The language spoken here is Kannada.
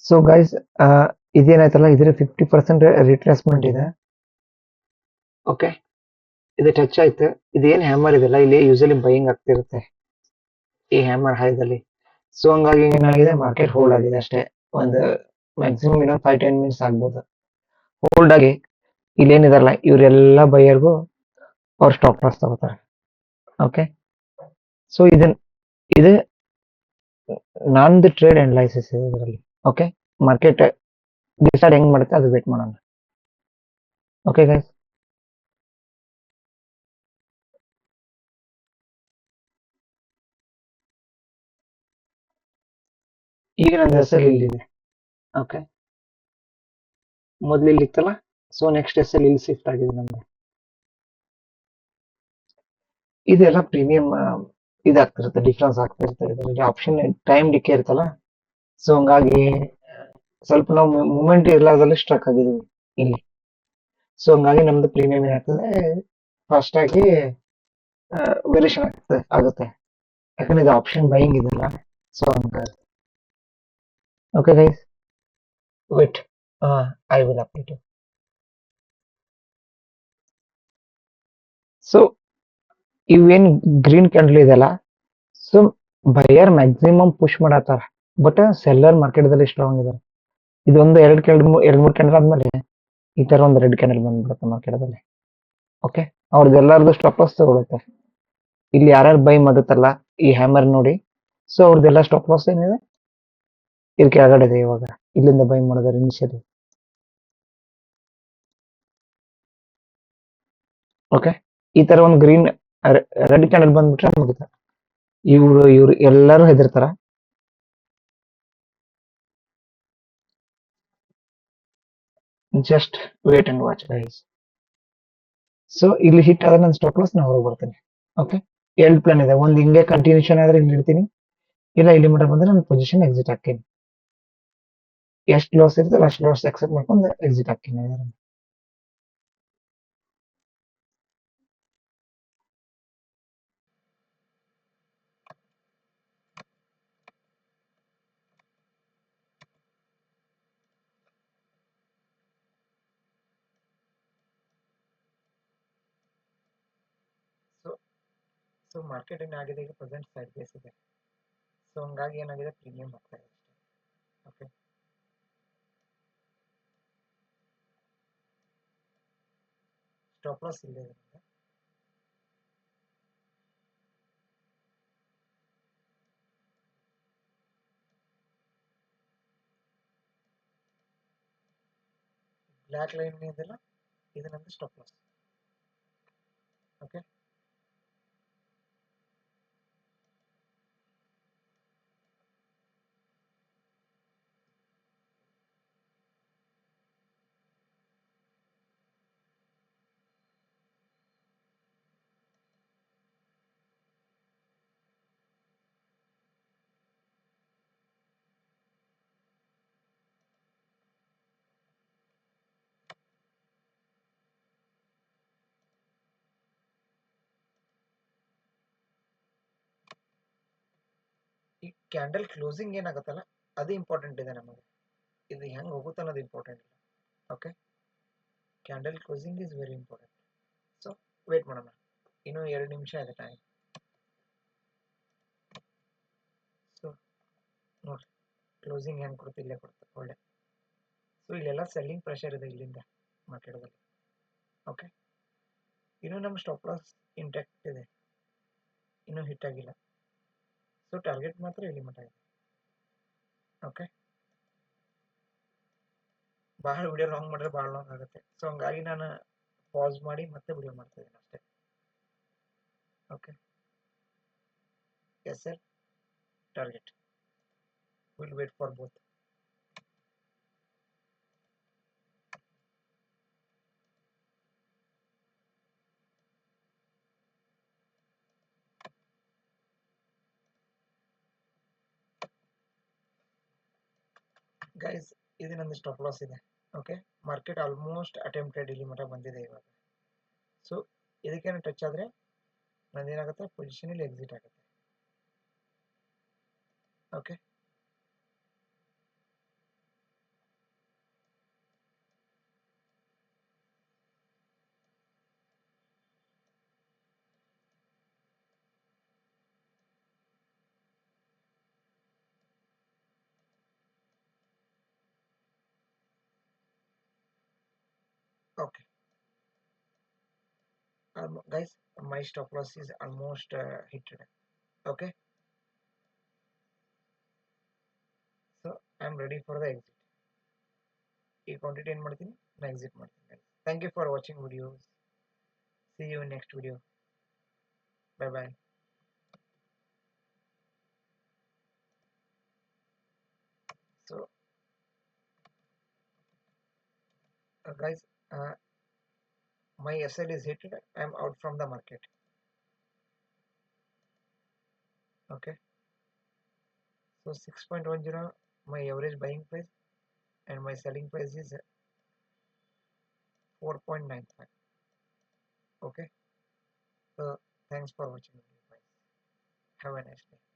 ಸೊ ಗೈಸ್, ಇದೇನಾಯ್ತಲ್ಲ ಇದ್ರ 50% ರಿಟ್ರೇಸ್ಮೆಂಟ್ ಇದೆ. ಓಕೆ, ಇದು ಟಚ್ ಆಯ್ತು. ಇದೇನ್ ಹ್ಯಾಮರ್ ಇದೆಲ್ಲ ಇಲ್ಲಿ ಯೂಸಲಿ ಬೈಯಿಂಗ್ ಆಗ್ತಿರುತ್ತೆ ಈ ಹ್ಯಾಮರ್ ಹೈದಲ್ಲಿ. ಸೊ ಹಂಗಾಗಿ ಏನಾಗಿದೆ, ಮಾರ್ಕೆಟ್ ಹೋಲ್ಡ್ ಆಗಿದೆ ಅಷ್ಟೇ. ಒಂದು ಮ್ಯಾಕ್ಸಿಮಮ್ ಇನ್ನೊಂದು 5-10 ಮಿನಿಟ್ಸ್ ಆಗ್ಬೋದು ಹೋಲ್ಡ್ ಆಗಿ. ಇಲ್ಲೇನಿದಾರಲ್ಲ ಇವರೆಲ್ಲ ಬೈಯರ್ಗೂ ಅವ್ರ ಸ್ಟಾಪ್ ಲಾಸ್ ತಗೋತಾರೆ. ಓಕೆ, ಸೊ ಇದು ನಾನ್ದು ಟ್ರೇಡ್ ಅನಲೈಸಿಸ್ ಇದೆ ಇದರಲ್ಲಿ. ಓಕೆ, ಮಾರ್ಕೆಟ್ ಡಿಸೈಡ್ ಹೆಂಗ್ ಮಾಡುತ್ತೆ ಅದು ವೇಟ್ ಮಾಡೋಣ. ಓಕೆ ಗೈಸ್, ಈಗ ನನ್ನ ಹೆಸರು ಇಲ್ಲಿದೆ. ಓಕೆ, ಮೊದ್ಲು ಇಲ್ಲಿ ಇತ್ತಲ್ಲ, ಸೊ ನೆಕ್ಸ್ಟ್ ಹೆಸರು ಇಲ್ಲಿ ಶಿಫ್ಟ್ ಆಗಿದೆ ನಮ್ದು. ಇದೆಲ್ಲ ಪ್ರೀಮಿಯಂ ಇದಾಗ್ತಿರುತ್ತೆ, ಡಿಫ್ರೆನ್ಸ್ ಆಗ್ತಿರುತ್ತೆ ಇದರಲ್ಲಿ. ಆಪ್ಷನ್ ಟೈಮ್ ಡಿಕೆ ಇರ್ತಲ್ಲ, ಸೊ ಹಂಗಾಗಿ ಸ್ವಲ್ಪ ನಾವು ಮೂಮೆಂಟ್ ಇರ್ಲಾರ್ದಲ್ಲಿ ಸ್ಟ್ರಕ್ ಆಗಿದ್ದೀವಿ ಇಲ್ಲಿ. ಸೊ ಹಂಗಾಗಿ ನಮ್ದು ಪ್ರೀಮಿಯಂ ಏನಾಗ್ತದೆ, ಫಾಸ್ಟ್ ಆಗಿ ವೇರಿಯೇಷನ್ ಆಗುತ್ತೆ. ಯಾಕಂದ್ರೆ ಇದು ಆಪ್ಷನ್ ಬೈಯಿಂಗ್ ಇದೆಲ್ಲ, ಸೊ ಹಂಗಾಗಿ. Okay guys, wait, I will update you. So even green candle ಇದೆಲ್ಲ, ಸೊ ಬೈಯರ್ ಮ್ಯಾಕ್ಸಿಮಮ್ ಪುಷ್ ಮಾಡತ್ತಾರ, ಬಟ್ ಸೆಲ್ಲರ್ ಮಾರ್ಕೆಟ್ದಲ್ಲಿ ಸ್ಟ್ರಾಂಗ್ ಇದಾರೆ. ಇದೊಂದು ಎರಡ್ ಮೂರು ಕ್ಯಾಂಡಲ್ ಆದ್ಮೇಲೆ ಈ ತರ ಒಂದು ರೆಡ್ ಕ್ಯಾಂಡಲ್ ಬಂದ್ಬಿಡುತ್ತೆ ಮಾರ್ಕೆಟ್ದಲ್ಲಿ. ಓಕೆ, ಅವ್ರದ್ದೆಲ್ಲಾರ್ದು ಸ್ಟಾಪ್ ಲಾಸ್ ತಗೊಳುತ್ತೆ. ಇಲ್ಲಿ ಯಾರ್ಯಾರು ಬೈ ಮಾಡುತ್ತಲ್ಲ ಈ ಹ್ಯಾಮರ್ ನೋಡಿ, ಸೊ ಅವ್ರದ್ದೆಲ್ಲ ಸ್ಟಾಪ್ ಲಾಸ್ ಏನಿದೆ ಇಲ್ಲಿ ಕೆಳಗಡೆ ಇದೆ. ಇವಾಗ ಇಲ್ಲಿಂದ ಬೈ ಮಾಡಿದಾರೆ ಇನಿಷಿಯಲಿ. ಓಕೆ, ಈ ತರ ಒಂದು ಗ್ರೀನ್ ರೆಡ್ ಕ್ಯಾಂಡಲ್ ಬಂದ್ಬಿಟ್ರೆ ಮುಗಿತ. ಇವ್ರು ಎಲ್ಲರೂ ಹೆದರ್ತಾರ. Just wait and watch guys. So ಇಲ್ಲಿ ಹಿಟ್ ಆದ್ರೆ ನನ್ನ ಸ್ಟಾಪ್ ಲಾಸ್ ನಾ ಹೊರಗೆ ಬರ್ತೀನಿ. ಓಕೆ, ಎರಡು ಪ್ಲಾನ್ ಇದೆ. ಒಂದು ಹಿಂಗೆ ಕಂಟಿನ್ಯೂಷನ್ ಆದ್ರೆ ಇಲ್ಲಿ ಇಡ್ತೀನಿ, ಇಲ್ಲ ಇಲ್ಲಿ ಮಟ್ಟ ಬಂದ್ರೆ ನನ್ನ ಪೊಸಿಷನ್ ಎಕ್ಸಿಟ್ ಹಾಕ್ತೀನಿ. ಎಷ್ಟು ಲಾಸ್ ಇರ್ತದೆ ಅಷ್ಟು ಲಾಸ್ ಅಕ್ಸೆಪ್ಟ್ ಮಾಡ್ಕೊಂಡು ಎಕ್ಸಿಟ್ ಹಾಕ್ತೀನಿ. ಸೊ ಮಾರ್ಕೆಟ್ ಏನಾಗಿದೆ ಈಗ ಪ್ರೆಸೆಂಟ್ ಸೈಡ್ ಬೇಸ್ ಇದೆ. ಸೊ ಹಂಗಾಗಿ ಏನಾಗಿದೆ, ಪ್ರೀಮಿಯಂ ಆಗ್ತಾ ಇದೆ. ಓಕೆ, ಸ್ಟಾಪ್ ಲಾಸ್ ಇಲ್ಲೇ ಇದೆ. ಬ್ಲ್ಯಾಕ್ ಲೈನ್ ಇದೆಲ್ಲ, ಇದು ನಮ್ದು ಸ್ಟಾಪ್ ಲಾಸ್. ಓಕೆ, ಈ ಕ್ಯಾಂಡಲ್ ಕ್ಲೋಸಿಂಗ್ ಏನಾಗುತ್ತಲ್ಲ ಅದು ಇಂಪಾರ್ಟೆಂಟ್ ಇದೆ ನಮಗೆ. ಇದು ಹೆಂಗೆ ಹೋಗುತ್ತೆ ಅನ್ನೋದು ಇಂಪಾರ್ಟೆಂಟ್ ಇಲ್ಲ. Okay, candle closing is very important. So wait ಮಾಡೋಣ, ಇನ್ನೂ 2 ನಿಮಿಷ ಇದೆ ಟೈಮ್. ಸೊ ನೋಡಿ ಕ್ಲೋಸಿಂಗ್ ಹೆಂಗೆ ಕೊಡುತ್ತೆ, ಇಲ್ಲೇ ಕೊಡುತ್ತೆ ಒಳ್ಳೆ. ಸೊ ಇಲ್ಲೆಲ್ಲ ಸೆಲ್ಲಿಂಗ್ ಪ್ರೆಷರ್ ಇದೆ ಇಲ್ಲಿಂದ ಮಾರ್ಕೆಟದಲ್ಲಿ. ಓಕೆ, ಇನ್ನೂ ನಮ್ಮ ಸ್ಟಾಪ್ ಲಾಸ್ ಇಂಟ್ಯಾಕ್ಟ್ ಇದೆ, ಇನ್ನೂ ಹಿಟ್ ಆಗಿಲ್ಲ. ಸೊ ಟಾರ್ಗೆಟ್ ಮಾತ್ರ ಇಲ್ಲಿ ಮಟ್ಟ ಇದೆ. ಓಕೆ, ಭಾಳ ವಿಡಿಯೋ ಲಾಂಗ್ ಮಾಡಿದ್ರೆ ಭಾಳ ಲಾಂಗ್ ಆಗುತ್ತೆ. ಸೊ ಹಂಗಾಗಿ ನಾನು ಪಾಸ್ ಮಾಡಿ ಮತ್ತೆ ವಿಡಿಯೋ ಮಾಡ್ತಾ ಇದ್ದೀನಿ ಅಷ್ಟೇ. Okay, yes sir, target will wait for both. Guys, ಇದು ನಂದು ಸ್ಟಾಪ್ ಲಾಸ್ ಇದೆ. ಓಕೆ, ಮಾರ್ಕೆಟ್ ಆಲ್ಮೋಸ್ಟ್ ಅಟೆಂಪ್ಟೆಡ್ ಇಲ್ಲಿ ಮಟ್ಟ ಬಂದಿದೆ ಇವಾಗ. ಸೊ ಇದಕ್ಕೇನು ಟಚ್ ಆದರೆ ನಂದೇನಾಗುತ್ತೆ, ಪೊಸಿಷನ್ ಇಲ್ಲಿ ಎಕ್ಸಿಟ್ ಆಗುತ್ತೆ. Okay, Okay, guys, my stop loss is almost hit. Okay, so I'm ready for the exit. ಈ ಕ್ವಾಂಟಿಟಿ ಏನು ಮಾಡ್ತೀನಿ ನಾನು ಎಕ್ಸಿಟ್ ಮಾಡ್ತೀನಿ guys. Thank you for watching videos. See you in next video. Bye bye. So guys, my SL is hit. I'm out from the market. Okay, so 6.10 my average buying price and my selling price is 4.95. Okay, so thanks for watching video guys. Have a nice day.